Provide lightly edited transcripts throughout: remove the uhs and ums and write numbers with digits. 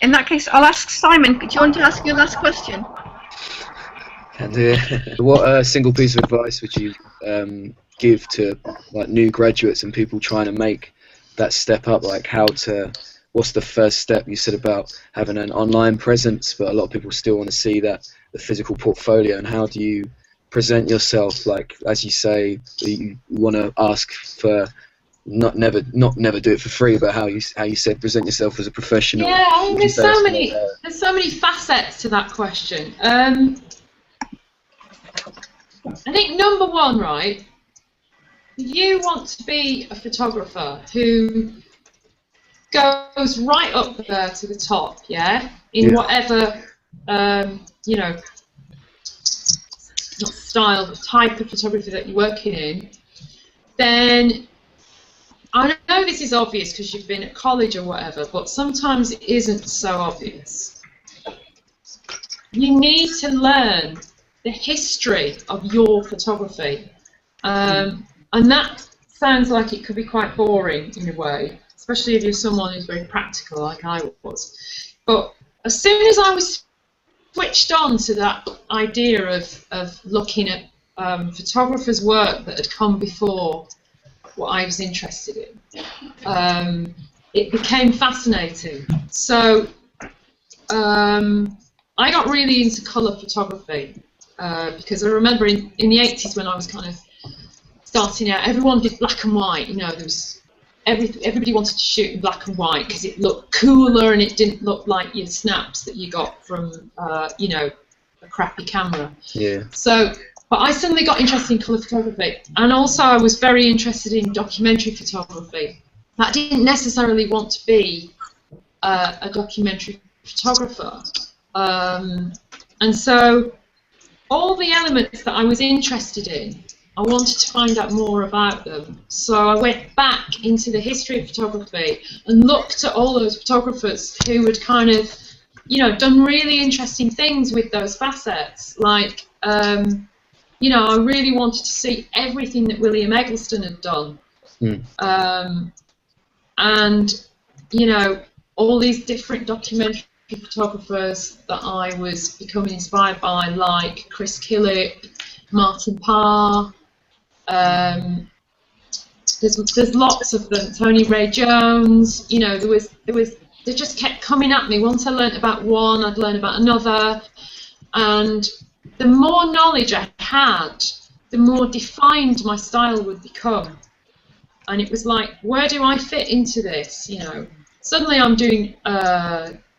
In that case, I'll ask Simon. Do you want to ask your last question? Can do. What single piece of advice would you give to like new graduates and people trying to make that step up? Like what's the first step? You said about having an online presence, but a lot of people still want to see the physical portfolio. And how do you present yourself? Like, as you say, you want to ask for not never do it for free, but how you said present yourself as a professional. Yeah, I mean, there's so many facets to that question. I think number one, right? You want to be a photographer who goes right up there to the top, yeah, in whatever you know, not style, but type of photography that you're working in. Then I know this is obvious because you've been at college or whatever, but sometimes it isn't so obvious. You need to learn the history of your photography, and that sounds like it could be quite boring in a way, especially if you're someone who's very practical like I was. But as soon as I was switched on to that idea of looking at photographers' work that had come before what I was interested in, it became fascinating. So I got really into colour photography because I remember in the 80s when I was kind of starting out, everyone did black and white. You know, there was everybody wanted to shoot in black and white because it looked cooler and it didn't look like your snaps that you got from you know, a crappy camera. Yeah. So, but I suddenly got interested in colour photography, and also I was very interested in documentary photography. I didn't necessarily want to be a documentary photographer, and so all the elements that I was interested in, I wanted to find out more about them. So I went back into the history of photography and looked at all those photographers who had kind of, you know, done really interesting things with those facets. Like, you know, I really wanted to see everything that William Eggleston had done. And, you know, all these different documentary photographers that I was becoming inspired by, like Chris Killip, Martin Parr, there's lots of them, Tony Ray Jones, you know, they just kept coming at me. Once I learnt about one, I'd learn about another, and the more knowledge I had, the more defined my style would become. And it was like, where do I fit into this, you know? Suddenly I'm doing,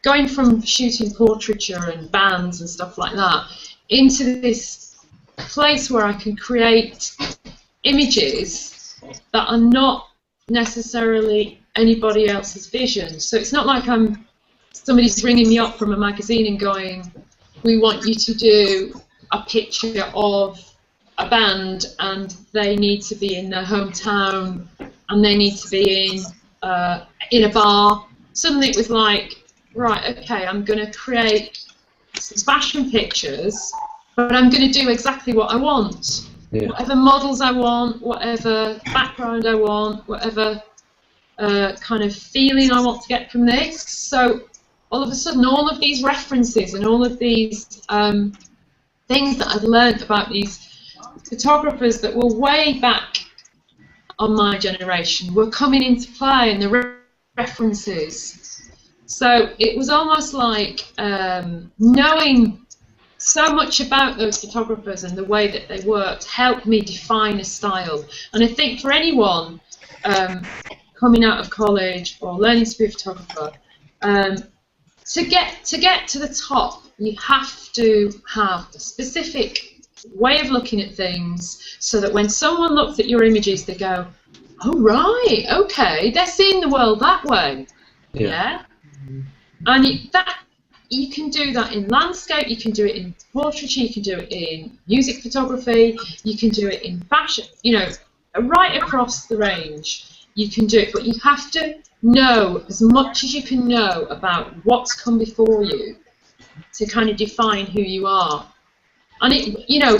going from shooting portraiture and bands and stuff like that, into this place where I can create images that are not necessarily anybody else's vision. So it's not like somebody's ringing me up from a magazine and going, we want you to do a picture of a band and they need to be in their hometown and they need to be in a bar. Suddenly it was like, right, okay, I'm going to create some fashion pictures, but I'm going to do exactly what I want. Yeah. Whatever models I want, whatever background I want, whatever kind of feeling I want to get from this. So all of a sudden, all of these references and all of these things that I'd learned about these photographers that were way back on my generation were coming into play, and the references. So it was almost like knowing so much about those photographers and the way that they worked helped me define a style. And I think for anyone coming out of college or learning to be a photographer, to get to the top, you have to have a specific way of looking at things, so that when someone looks at your images, they go, "Oh right, okay, they're seeing the world that way." Yeah. And you can do that in landscape, you can do it in portraiture, you can do it in music photography, you can do it in fashion, you know, right across the range you can do it, but you have to know as much as you can know about what's come before you to kind of define who you are. And you know,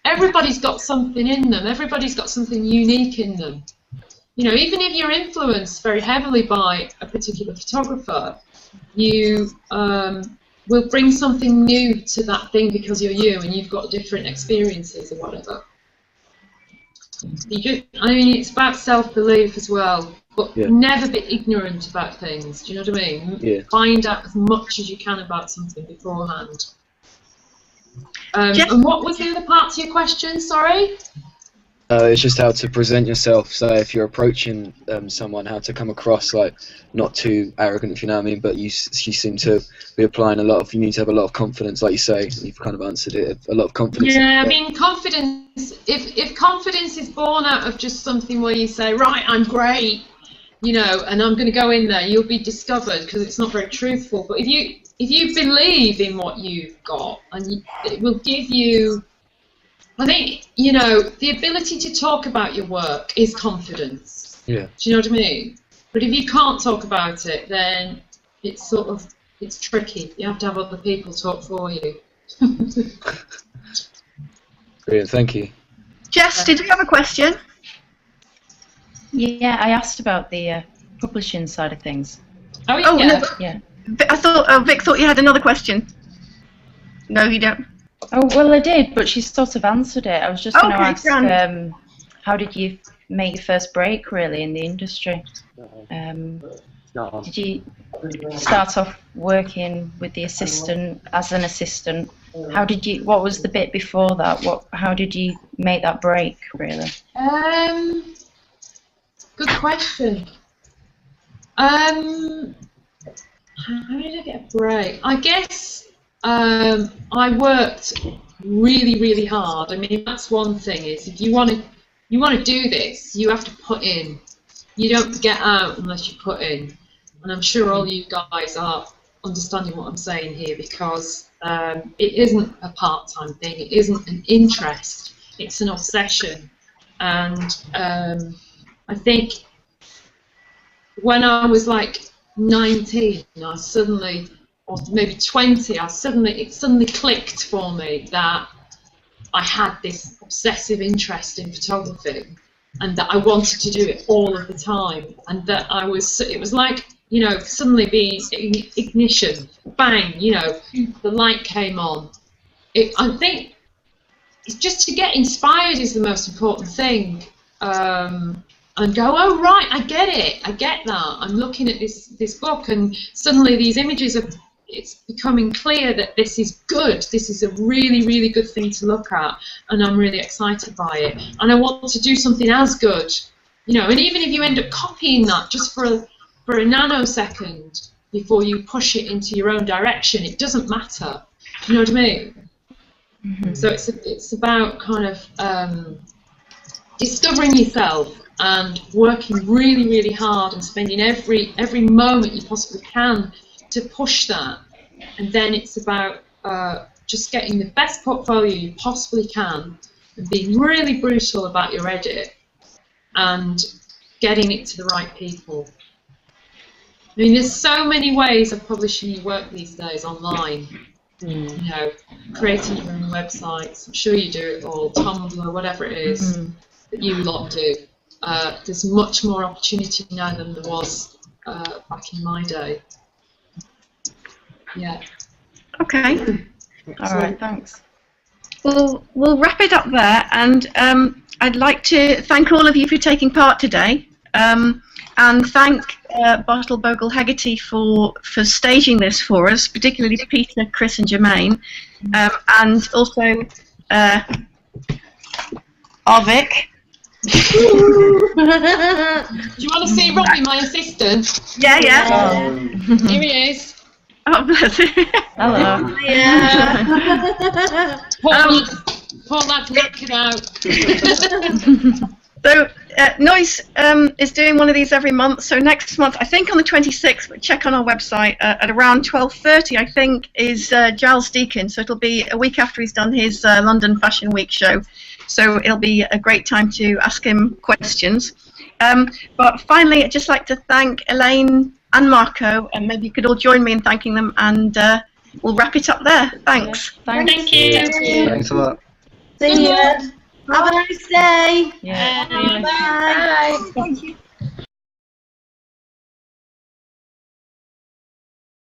everybody's got something in them, everybody's got something unique in them. you know, even if you're influenced very heavily by a particular photographer, you will bring something new to that thing because you're you and you've got different experiences or whatever. I mean, it's about self-belief as well, but never be ignorant about things. Do you know what I mean? Yeah. Find out as much as you can about something beforehand. And what was the other part to your question? Sorry. It's just how to present yourself. So if you're approaching someone, how to come across like not too arrogant, if you know what I mean. But you seem to be applying a lot of. You need to have a lot of confidence, like you say. You've kind of answered it. A lot of confidence. Yeah, I mean, confidence. If confidence is born out of just something where you say, right, I'm great, you know, and I'm going to go in there, you'll be discovered because it's not very truthful. But if you believe in what you've got, and it will give you. I think, you know, the ability to talk about your work is confidence. Yeah. Do you know what I mean? But if you can't talk about it, then it's it's tricky. You have to have other people talk for you. Brilliant, thank you. Jess, did you have a question? Yeah, I asked about the publishing side of things. Oh, yeah. Oh, no, Yeah. I thought Vic thought you had another question. No, you don't. Oh, well, I did, but she sort of answered it. I was just going to ask, grand. how did you make your first break, really, in the industry? Did you start off working with the assistant, as an assistant? What was the bit before that? How did you make that break, really? Good question. How did I get a break? I guess I worked really, really hard. I mean, that's one thing, is if you want to do this, you have to put in. You don't get out unless you put in. And I'm sure all you guys are understanding what I'm saying here, because it isn't a part-time thing. It isn't an interest. It's an obsession. And I think when I was like 19, I suddenly, or maybe 20, it suddenly clicked for me that I had this obsessive interest in photography, and that I wanted to do it all of the time, and that it was like, you know, suddenly the ignition, bang, you know, the light came on. I think it's just to get inspired is the most important thing, and go, oh right, I get it, I get that. I'm looking at this book, and suddenly these images it's becoming clear that this is good. This is a really, really good thing to look at, and I'm really excited by it. And I want to do something as good, you know. And even if you end up copying that just for a nanosecond before you push it into your own direction, it doesn't matter. Do you know what I mean? Mm-hmm. So it's about kind of discovering yourself and working really, really hard and spending every moment you possibly can to push that. And then it's about just getting the best portfolio you possibly can and being really brutal about your edit and getting it to the right people. I mean, there's so many ways of publishing your work these days online. You know, creating your own websites. I'm sure you do it all, Tumblr, whatever it is that you lot do. There's much more opportunity now than there was back in my day. Yeah. Okay. All right, thanks. Well, we'll wrap it up there, and I'd like to thank all of you for taking part today, and thank Bartle Bogle Hegarty for staging this for us, particularly Peter, Chris and Jermaine, and also Arvik. Do you want to see Robbie, my assistant? Yeah. Here he is. Oh, bless you. Hello. Yeah. Paul lad's knocked it out. So Noise is doing one of these every month. So next month, I think on the 26th, but check on our website, at around 12:30, I think, is Giles Deacon. So it'll be a week after he's done his London Fashion Week show. So it'll be a great time to ask him questions. But finally, I'd just like to thank Elaine and Marco, and maybe you could all join me in thanking them, and we'll wrap it up there. Thanks. Thank you. Thanks a lot. See you. Have a nice day. Yeah. Bye. Thank you.